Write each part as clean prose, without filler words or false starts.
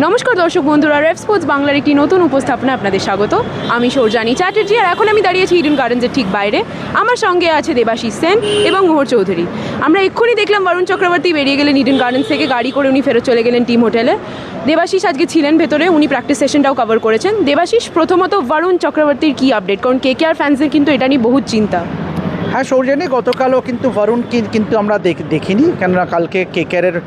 নমস্কার দর্শক বন্ধুরা, রেফ স্পোর্টস বাংলার একটি নতুন উপস্থাপনা আপনাদের স্বাগত। আমি সৌজানি চ্যাটার্জি, আর এখন আমি দাঁড়িয়েছি ইডেন গার্ডেন্সের ঠিক বাইরে। আমার সঙ্গে আছে দেবাশিস সেন এবং মোহর চৌধুরী। আমরা এক্ষুনি দেখলাম বরুণ চক্রবর্তী বেরিয়ে গেলেন ইডেন গার্ডেন্স থেকে, গাড়ি করে উনি ফেরত চলে গেলেন টিম হোটেলে। দেবাশিস আজকে ছিলেন ভেতরে, উনি প্র্যাকটিস সেশনটাও কভার করেছেন। দেবাশিস, প্রথমত বরুণ চক্রবর্তীর কী আপডেট? কারণ কেকেআর ফ্যান্সদের কিন্তু এটা নিয়ে বহুত চিন্তা। হ্যাঁ সৌজন্যে, গতকালও কিন্তু বরুণকে কিন্তু আমরা দেখিনি, কেননা কালকে কেকেআরের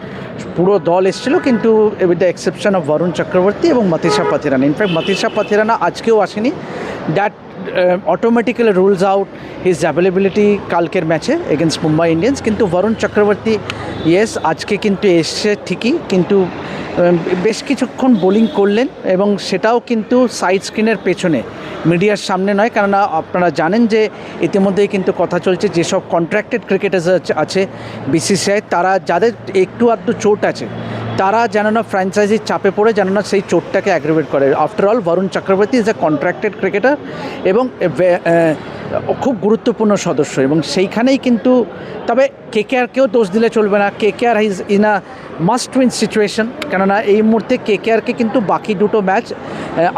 পুরো দল এসেছিলো, কিন্তু with the exception of Varun Chakravarthy এবং মতিশা পাথিরানা। ইনফ্যাক্ট মতিশা পাথিরানা আজকেও আসেনি। That automatically rules out his availability কালকের ম্যাচে এগেনস্ট মুম্বাই ইন্ডিয়ান্স। কিন্তু বরুণ চক্রবর্তী ইয়েস আজকে কিন্তু এসছে ঠিকই, কিন্তু বেশ কিছুক্ষণ বোলিং করলেন এবং সেটাও কিন্তু সাইড স্ক্রিনের পেছনে, মিডিয়ার সামনে নয়। কেননা আপনারা জানেন যে ইতিমধ্যেই কিন্তু কথা চলছে যেসব কন্ট্রাক্টেড ক্রিকেটার্স আছে বিসিসিআই, তারা যাদের একটু আধটু চোট আছে তারা যেন না ফ্র্যাঞ্চাইজির চাপে পড়ে যেন না সেই চোটটাকে অ্যাগ্রিভেট করে। After all Varun Chakravarthy is a contracted cricketer এবং খুব গুরুত্বপূর্ণ সদস্য, এবং সেইখানেই কিন্তু তবে কেকেআরকেও দোষ দিলে চলবে না। KKR is in a must win situation, কেননা এই মুহূর্তে কেকেআরকে কিন্তু বাকি দুটো ম্যাচ,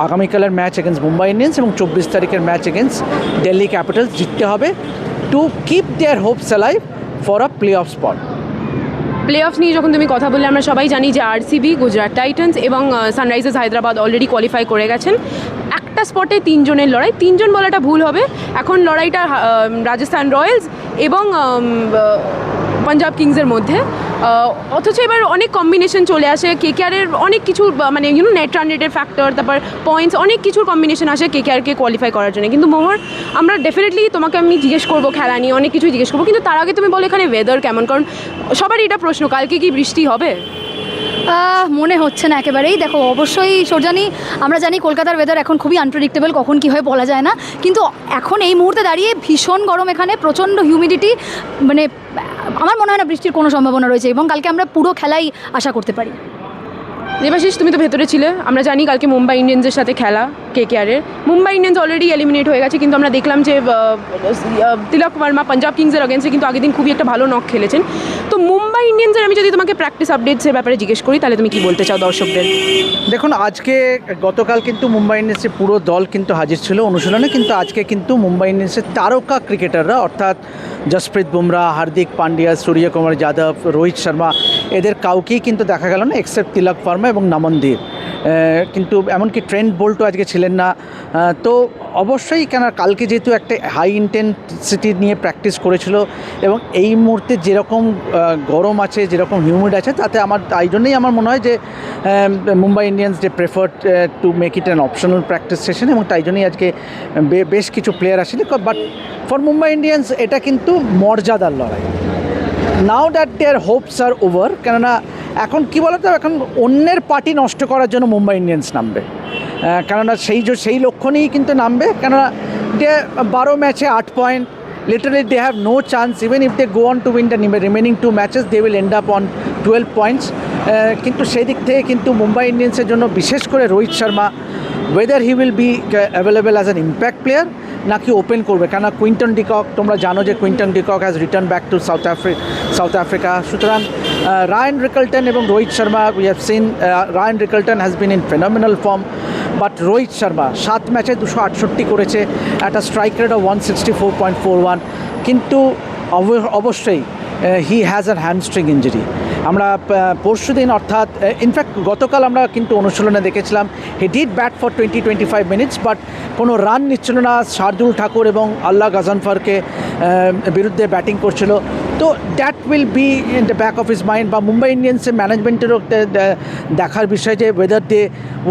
আগামীকালের ম্যাচ এগেন্স্ট মুম্বাই ইন্ডিয়ান্স এবং 24 তারিখের ম্যাচ এগেন্স্ট দিল্লি ক্যাপিটালস জিততে হবে to keep there Hopes alive for a play of spot. Play of নিয়ে যখন তুমি কথা বললে, আমরা সবাই জানি যে আরসিবি, গুজরাট টাইটান্স এবং সানরাইজার্স হায়দ্রাবাদ অলরেডি কোয়ালিফাই করে গেছেন। একটা স্পটে তিনজনের লড়াই, তিনজন বলাটা ভুল হবে, এখন লড়াইটা রাজস্থান রয়্যালস এবং পাঞ্জাব কিংসের মধ্যে। অথচ এবার অনেক কম্বিনেশন চলে আসে কেকেআরের, অনেক কিছু মানে নেট রান রেটের ফ্যাক্টর, তারপর পয়েন্টস, অনেক কিছুর কম্বিনেশন আসে কেকেআরকে কোয়ালিফাই করার জন্য। কিন্তু মোহর, আমরা ডেফিনেটলি তোমাকে আমি জিজ্ঞেস করবো খেলা নিয়ে, অনেক কিছুই জিজ্ঞেস করবো, কিন্তু তার আগে তুমি বলো এখানে ওয়েদার কেমন? কারণ সবারই এটা প্রশ্ন, কালকে কি বৃষ্টি হবে? মনে হচ্ছে না একেবারেই। দেখো, অবশ্যই সৌজানি, আমরা জানি কলকাতার ওয়েদার এখন খুবই আনপ্রেডিক্টেবল, কখন কী হয় বলা যায় না। কিন্তু এখন এই মুহূর্তে দাঁড়িয়ে ভীষণ গরম, এখানে প্রচণ্ড হিউমিডিটি, মানে আমার মনে হয় না বৃষ্টির কোনো সম্ভাবনা রয়েছে, এবং কালকে আমরা পুরো খেলাই আশা করতে পারি। দেবাশিস, তুমি তো ভেতরে ছিলে, আমরা জানি কালকে মুম্বাই ইন্ডিয়ান্সের সাথে খেলা কেকেআরের। মুম্বাই ইন্ডিয়ান্স অলরেডি এলিমিনেট হয়ে গেছে, কিন্তু আমরা দেখলাম যে তিলক ভার্মা পাঞ্জাব কিংসের অগেন্সে কিন্তু আগের দিন খুবই একটা ভালো নক খেলেছেন। তো মুম্বাই ইন্ডিয়ান্সের আমি যদি তোমাকে প্র্যাকটিস আপডেটসের ব্যাপারে জিজ্ঞেস করি, তাহলে তুমি কি বলতে চাও দর্শকদের? দেখুন, গতকাল কিন্তু মুম্বাই ইন্ডিয়ান্সের পুরো দল কিন্তু হাজির ছিল অনুশীলনে, কিন্তু আজকে কিন্তু মুম্বাই ইন্ডিয়ান্সের তারকা ক্রিকেটাররা অর্থাৎ জসপ্রীত বুমরা, হার্দিক পান্ডিয়া, সূর্যকুমার যাদব, রোহিত শর্মা, এদের কাউকেই কিন্তু দেখা গেল না এক্সেপ্ট তিলক ভার্মা এবং নমনদীপ। কিন্তু এমনকি ট্রেন্ট বোল্টও আজকে ছিলেন না। তো অবশ্যই কেন কালকে যেহেতু একটা হাই ইন্টেন্সিটি নিয়ে প্র্যাকটিস করেছিল, এবং এই মুহূর্তে যেরকম গরম আছে, যেরকম হিউমিড আছে, তাই জন্যই আমার মনে হয় যে মুম্বাই ইন্ডিয়ান্স যে preferred to make it an optional practice session, এবং তাই জন্যই আজকে বেশ কিছু প্লেয়ার আসেনি। বাট ফর মুম্বাই ইন্ডিয়ান্স এটা কিন্তু মর্যাদার লড়াই। Now that their hopes are over, কেননা এখন কী বলতো, এখন অন্যের পার্টি নষ্ট করার জন্য মুম্বাই ইন্ডিয়ান্স নামবে, কেননা সেই লক্ষ্য নিয়েই কিন্তু নামবে। কেননা 12 ম্যাচে 8 পয়েন্ট, literally they have no chance. Even if they go on to win the remaining 2 matches, they will end up on 12 points. কিন্তু সেই দিক থেকে কিন্তু মুম্বাই ইন্ডিয়ান্সের জন্য বিশেষ করে Rohit Sharma, whether he will be available as an impact player নাকি ওপেন করবে, কেন কুইন্টন ডিকক, তোমরা জানো যে Quinton de Kock has return back to South Africa. সুতরাং রায়ান রিকলটন এবং Rohit Sharma, we have seen Ryan Rickelton has been in phenomenal form, but Rohit Sharma 7 ম্যাচে 268 করেছে, একটা স্ট্রাইক রেট অফ 164.41, কিন্তু অবশ্যই he has an hamstring injury. আমরা পরশু দিন অর্থাৎ ইনফ্যাক্ট গতকাল আমরা কিন্তু অনুশীলনে দেখেছিলাম he did bat for 20-25 minutes, but কোনো রান নিচ্ছিল না। শার্দুল ঠাকুর এবং আল্লাহ গাজনফারকে বিরুদ্ধে ব্যাটিং করছিল। তো that will be in the back of his mind, বা মুম্বাই ইন্ডিয়ান্সের ম্যানেজমেন্টেরও দেখার বিষয় যে whether they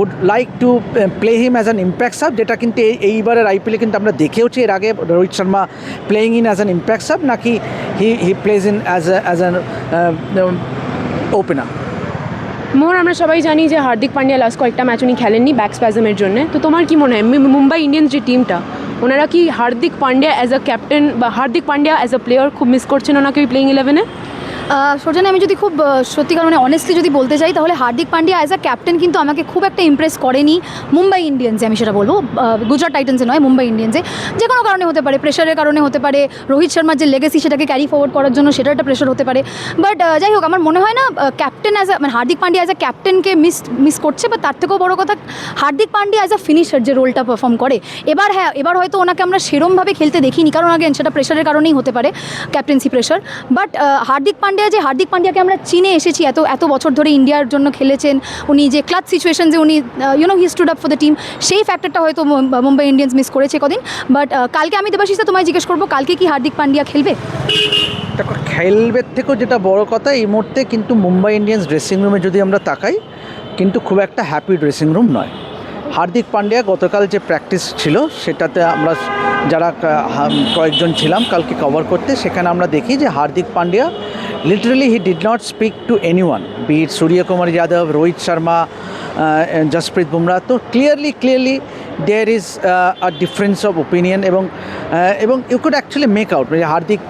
would like to play him as an impact sub, যেটা কিন্তু এইবারের আইপিএলে কিন্তু আমরা দেখেওছি এর আগে Rohit Sharma playing in as an impact sub, নাকি he plays in as an opener. Mohan, আমরা সবাই জানি যে হার্দিক পান্ডিয়া লাস্ট কয়েকটা ম্যাচ উনি খেলেননি ব্যাক স্প্যাজমের জন্য। তো তোমার কি মনে হয় মুম্বাই ইন্ডিয়ান্স যে টিমটা, ওনারা কি Hardik Pandya as a captain বা Hardik Pandya as a player খুব মিস করছেন ওনাকে ওই প্লেইং 11-এ? সৌজন্য আমি যদি খুব সত্যিকার মানে অনেস্টলি যদি বলতে চাই তাহলে Hardik Pandya as a captain কিন্তু আমাকে খুব একটা ইমপ্রেস করেনি মুম্বাই ইন্ডিয়ান্সে, আমি সেটা বলবো, গুজরাট টাইটান্সে নয়, মুম্বাই ইন্ডিয়ান্সে। যে কোনো কারণে হতে পারে, প্রেশারের কারণে হতে পারে, রোহিত শর্মার যে লেগেসি সেটাকে ক্যারি ফরওয়ার্ড করার জন্য সেটা একটা প্রেশার হতে পারে। বাট যাই হোক, আমার মনে হয় না ক্যাপ্টেন অ্যাজ মানে হার্দিক পান্ডিয়া অ্যাজ আ ক্যাপ্টেনকে মিস করছে। বা তার থেকেও বড় কথা, Hardik Pandya as a finisher যে রোলটা পারফর্ম করে, এবার হয়তো ওনাকে আমরা সেরমভাবে খেলতে দেখিনি, কারণ আগেন সেটা প্রেশারের কারণেই হতে পারে, ক্যাপ্টেন্সি প্রেশার। বাট হার্দিক পান্ডিয়াকে আমরা চিনে এসেছি, এত বছর ধরে ইন্ডিয়ার জন্য খেলেছেন উনি, যে ক্লাচ সিচুয়েশন যে উনি হি stood up for the team, সেই ফ্যাক্টরটা হয়তো মুম্বাই ইন্ডিয়ান্স মিস করেছে কদিন। বাট কালকে আমি দেবাশিসা তোমায় জিজ্ঞেস করবো, কালকে কি হার্দিক পান্ডিয়া খেলবে? দেখো, খেলবে থেকেও যেটা বড় কথা এই মুহূর্তে কিন্তু মুম্বাই ইন্ডিয়ান্স ড্রেসিং রুমে যদি আমরা তাকাই, কিন্তু খুব একটা হ্যাপি ড্রেসিং রুম নয়। হার্দিক পান্ডিয়া গতকাল যে প্র্যাকটিস ছিল সেটাতে আমরা যারা কয়েকজন ছিলাম কালকে কভার করতে, সেখানে আমরা দেখি যে Hardik Pandya literally he did not speak to anyone, be it Suryakumar Yadav, Rohit Sharma, Jasprit Bumrah. তো clearly there is a difference of opinion এবং you could actually make out. Hardik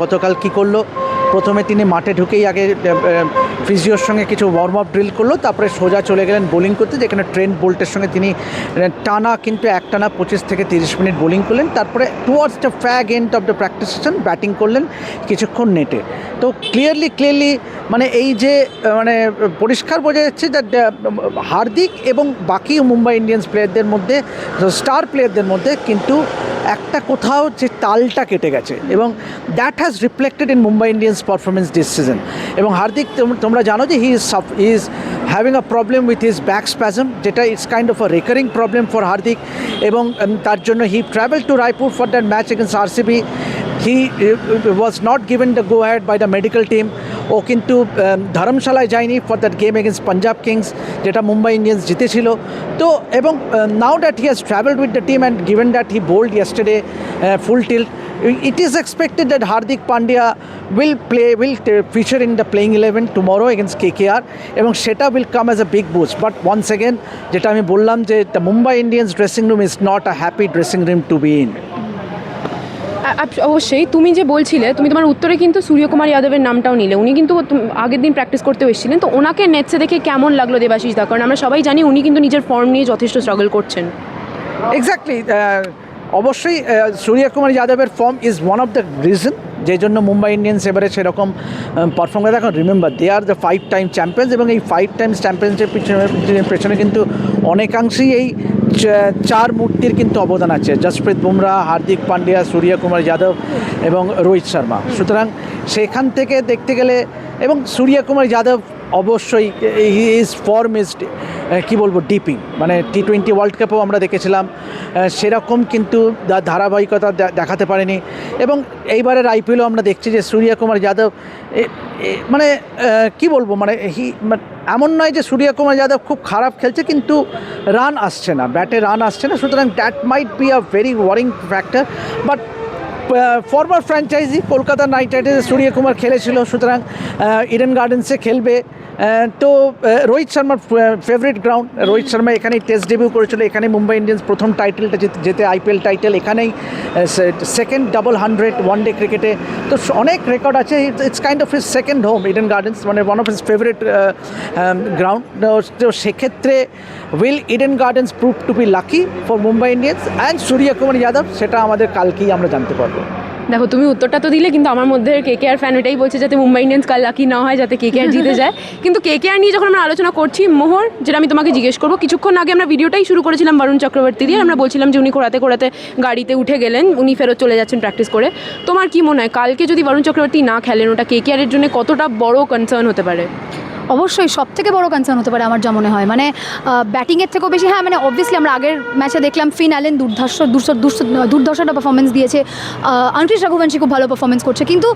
গতকাল কী করলো, প্রথমে তিনি মাঠে ঢুকেই আগে ফিজিওর সঙ্গে কিছু ওয়ার্ম আপ ড্রিল করলো, তারপরে সোজা চলে গেলেন বোলিং করতে, যেখানে ট্রেন্ট বোল্টের সঙ্গে তিনি টানা কিন্তু একটানা 25 থেকে 30 মিনিট বোলিং করলেন। তারপরে towards the fag end of the practice session batting করলেন কিছুক্ষণ নেটে। তো ক্লিয়ারলি মানে এই যে মানে পরিষ্কার বোঝা যাচ্ছে যে হার্দিক এবং বাকি মুম্বাই ইন্ডিয়ান্স প্লেয়ারদের মধ্যে, স্টার প্লেয়ারদের মধ্যে কিন্তু একটা কোথাও যে তালটা কেটে গেছে, এবং that has reflected in Mumbai Indians performance this season. এবং হার্দিক, তোমরা জানো যে he is having a problem with his back spasm, যেটা it's kind of a recurring problem for Hardik, এবং তার জন্য he travel to Raipur for that match against RCB. He was not given the go ahead by the medical team. ও কিন্তু ধর্মশালায় যায়নি for that game against Punjab Kings, যেটা Mumbai Indians জিতেছিল। তো এবং now that he has travelled with the team and given that he bowled yesterday full tilt, it is expected that Hardik Pandya will feature in the playing 11 tomorrow against KKR, এবং সেটা will come as a big boost. But once again, যেটা আমি বললাম যে the Mumbai Indians dressing room is not a happy dressing room to be in. অবশ্যই তুমি যে বলছিলে, তুমি তোমার উত্তরে কিন্তু সূর্যকুমার যাদবের নামটাও নিলে। উনি কিন্তু আগের দিন প্র্যাকটিস করতেও এসেছিলেন। তো ওনাকে নেটসে দেখে কেমন লাগলো দেবাশিস দা? কারণ আমরা সবাই জানি উনি কিন্তু নিজের ফর্ম নিয়ে যথেষ্ট স্ট্রাগল করছেন। এক্স্যাক্টলি, অবশ্যই সূর্যকুমার যাদবের form is one of the reason যে জন্য মুম্বাই ইন্ডিয়ান্স এবারে সেরকম পারফর্ম করে। এখন remember they are the 5 time champions, এবং এই 5 টাইমস চ্যাম্পিয়নশিপ পেছনে কিন্তু অনেকাংশেই এই চার মূর্তির কিন্তু অবদান আছে: জসপ্রীত বুমরা, হার্দিক পান্ডিয়া, সূর্যকুমার যাদব এবং রোহিত শর্মা। সুতরাং সেখান থেকে দেখতে গেলে, এবং সূর্যকুমার যাদব অবশ্যই হিজ ফর্ম ইজ কী বলবো ডিপিং, মানে T20 ওয়ার্ল্ড কাপেও আমরা দেখেছিলাম সেরকম কিন্তু ধারাবাহিকতা দেখাতে পারেনি। এবং এইবারের IPLও আমরা দেখছি যে সূর্যকুমার যাদব মানে কি বলবো, মানে এমন নয় যে সূর্যকুমার যাদব খুব খারাপ খেলছে, কিন্তু রান আসছে না, ব্যাটে রান আসছে না। সুতরাং that might be a very worrying factor. But former franchise Kolkata Knight রাইডার্সে সূর্যকুমার খেলেছিল, সুতরাং ইডেন গার্ডেন্সে খেলবে। তো রোহিত শর্মার ফেভারিট গ্রাউন্ড, রোহিত শর্মা এখানেই টেস্ট ডেবিউ করেছিল, এখানে মুম্বাই ইন্ডিয়ান্স প্রথম টাইটেলটা যেতে IPL টাইটেল, এখানেই সেকেন্ড 100 ওয়ানডে ক্রিকেটে। তো অনেক রেকর্ড আছে। It's kind of his second home Eden Gardens, মানে one of his favourite ground. তো সেক্ষেত্রে will Eden Gardens prove to be lucky for Mumbai Indians and Suryakumar Yadav, সেটা আমাদের কালকেই আমরা জানতে পারবো। দেখো, তুমি উত্তরটা তো দিলে, কিন্তু আমার মধ্যে KKR ফ্যান এটাই বলছে যাতে মুম্বাই ইন্ডিয়ান্স কাল লাকি না হয়, যাতে KKR জিতে যায়। কিন্তু KKR নিয়ে যখন আমরা আলোচনা করছি, মোহর, যেটা আমি তোমাকে জিজ্ঞেস করবো, কিছুক্ষণ আগে আমরা ভিডিওটাই শুরু করেছিলাম বরুণ চক্রবর্তী দিয়ে। আমরা বলছিলাম যে উনি ঘোরাতে গাড়িতে উঠে গেলেন, উনি ফেরত চলে যাচ্ছেন প্র্যাকটিস করে। তোমার কি মনে হয় কালকে যদি বরুণ চক্রবর্তী না খেলেন, ওটা KKR এর জন্য কতটা বড় কনসার্ন হতে পারে? অবশ্যই সবথেকে বড় কনসার্ন হতে পারে আমার যা মনে হয়। মানে ব্যাটিংয়ের থেকেও বেশি, হ্যাঁ মানে অবভিয়াসলি আমরা আগের ম্যাচে দেখলাম ফিন অ্যালেন দুর্ধর্ষটা পারফরমেন্স দিয়েছে, আঙ্কিশ রঘুবংশী খুব ভালো পারফরমেন্স করছে, কিন্তু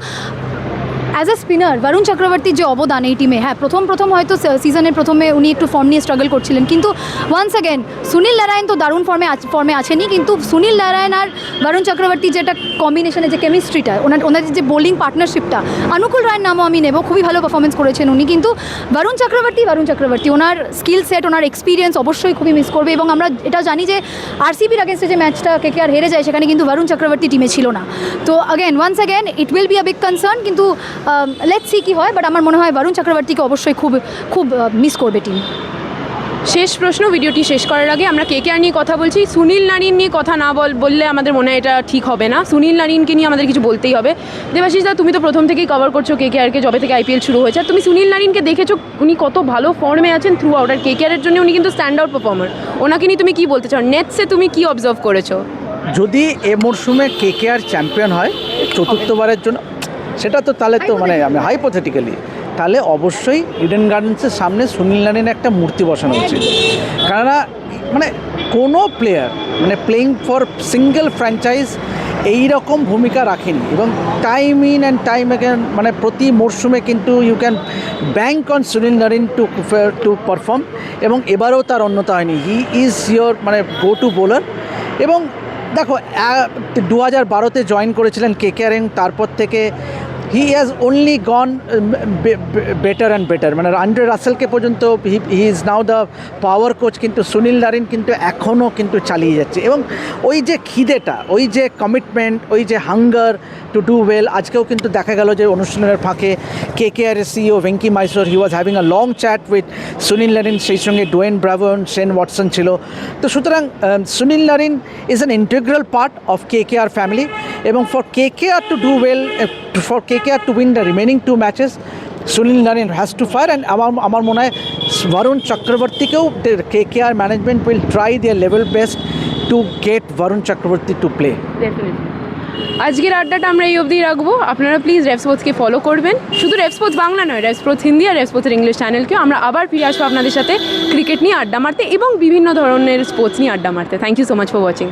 অ্যাজ আ স্পিনার বরুণ চক্রবর্তীর যে অবদান এই টিমে, হ্যাঁ প্রথম হয়তো সিজনের প্রথমে উনি একটু ফর্ম নিয়ে স্ট্রাগল করছিলেন, কিন্তু ওয়ান্স অ্যাগেন সুনীল নারায়ণ তো দারুণ ফর্মে আছেনই, কিন্তু সুনীল নারায়ণ আর বরুণ চক্রবর্তী যেটা কম্বিনেশনের যে কেমিস্ট্রিটা, ওনাদের যে বোলিং পার্টনারশিপটা, অনুকূল রায়ের নামও আমি নেব, খুবই ভালো পারফরমেন্স করেছেন উনি। কিন্তু বরুণ চক্রবর্তী ওনার স্কিল সেট, ওনার এক্সপিরিয়েন্স অবশ্যই খুবই মিস করবে। এবং আমরা এটা জানি যে RCBর আগেন্স্টে যে ম্যাচটা KKR হেরে যায়, সেখানে কিন্তু বরুণ চক্রবর্তী টিমে ছিল না। তো once again it will be a big concern. কিন্তু লেটস সি কী হয়, বাট আমার মনে হয় বরুণ চক্রবর্তীকে অবশ্যই খুব খুব মিস করবে টিম। শেষ প্রশ্ন, ভিডিওটি শেষ করার আগে আমরা কেকেআর নিয়ে কথা বলছি, সুনীল নারিন নিয়ে কথা না বললে আমাদের মনে হয় এটা ঠিক হবে না। সুনীল নারিনকে নিয়ে আমাদের কিছু বলতেই হবে। দেবাশিস দা, তুমি তো প্রথম থেকেই কভার করছো কেকেআরকে, যবে থেকে আইপিএল শুরু হয়েছে, আর তুমি সুনীল নারিনকে দেখেছো উনি কত ভালো ফর্মে আছেন থ্রু আউট, আর কেকেআরের জন্য উনি কিন্তু স্ট্যান্ড আউট পারফর্মার। ওনাকে নিয়ে তুমি কি বলতে চাও? নেটসে তুমি কি অবজার্ভ করেছো? যদি এ মরশুমে কেকেআর চ্যাম্পিয়ন হয় চতুর্থবারের জন্য, সেটা তো তাহলে তো মানে আমি হাইপোথেটিক্যালি, তাহলে অবশ্যই ইডেন গার্ডেন্সের সামনে সুনীল নারিনের একটা মূর্তি বসানো উচিত। কেননা মানে কোনো প্লেয়ার মানে প্লেইং ফর সিঙ্গেল ফ্র্যাঞ্চাইজ এই রকম ভূমিকা রাখেনি, এবং time in and time again মানে প্রতি মরশুমে কিন্তু you can bank on Sunil Narine to perform, এবং এবারেও তার অন্যতা হয়নি। হি ইজ ইয়োর মানে গো টু বোলার। এবং দেখো 2012-তে জয়েন করেছিলেন কেকেআর, এবং তারপর থেকে he has only gone better and better, মানে আন্ড্রে রাসেলকে পর্যন্ত he is now the power coach, কিন্তু সুনীল নারিন কিন্তু এখনও কিন্তু চালিয়ে যাচ্ছে। এবং ওই যে খিদেটা, ওই যে কমিটমেন্ট, ওই যে হাঙ্গার টু ডু ওয়েল, আজকেও কিন্তু দেখা গেল যে অনুষ্ঠানের ফাঁকে KKR CEO Venky Mysore he was having a long chat with Sunil Narine, সেই সঙ্গে ডোয়েন ব্রাভো, শেন ওয়াটসন ছিল। তো সুতরাং Sunil Narine is an integral part of KKR family, এবং for KKR to do well, for KKR to win the remaining 2 matches, Sunil Narine has to fire, and আমার মনে হয় বরুণ চক্রবর্তীকেও KKR management will try their level best to get Varun Chakravarthy to play. Definitely. আজকের আড্ডাটা আমরা এই অবধি রাখবো। আপনারা প্লিজ রেফ স্পোর্টসকে ফলো করবেন, শুধু রেফ স্পোর্টস বাংলা নয়, রেফ স্পোর্টস হিন্দি আর রেফ স্পোর্টসের ইংলিশ চ্যানেলকেও। আমরা আবার ফিরে আসবো আপনাদের সাথে ক্রিকেট নিয়ে আড্ডা মারতে এবং বিভিন্ন ধরনের স্পোর্টস নিয়ে আড্ডা মারতে। Thank you so much for watching.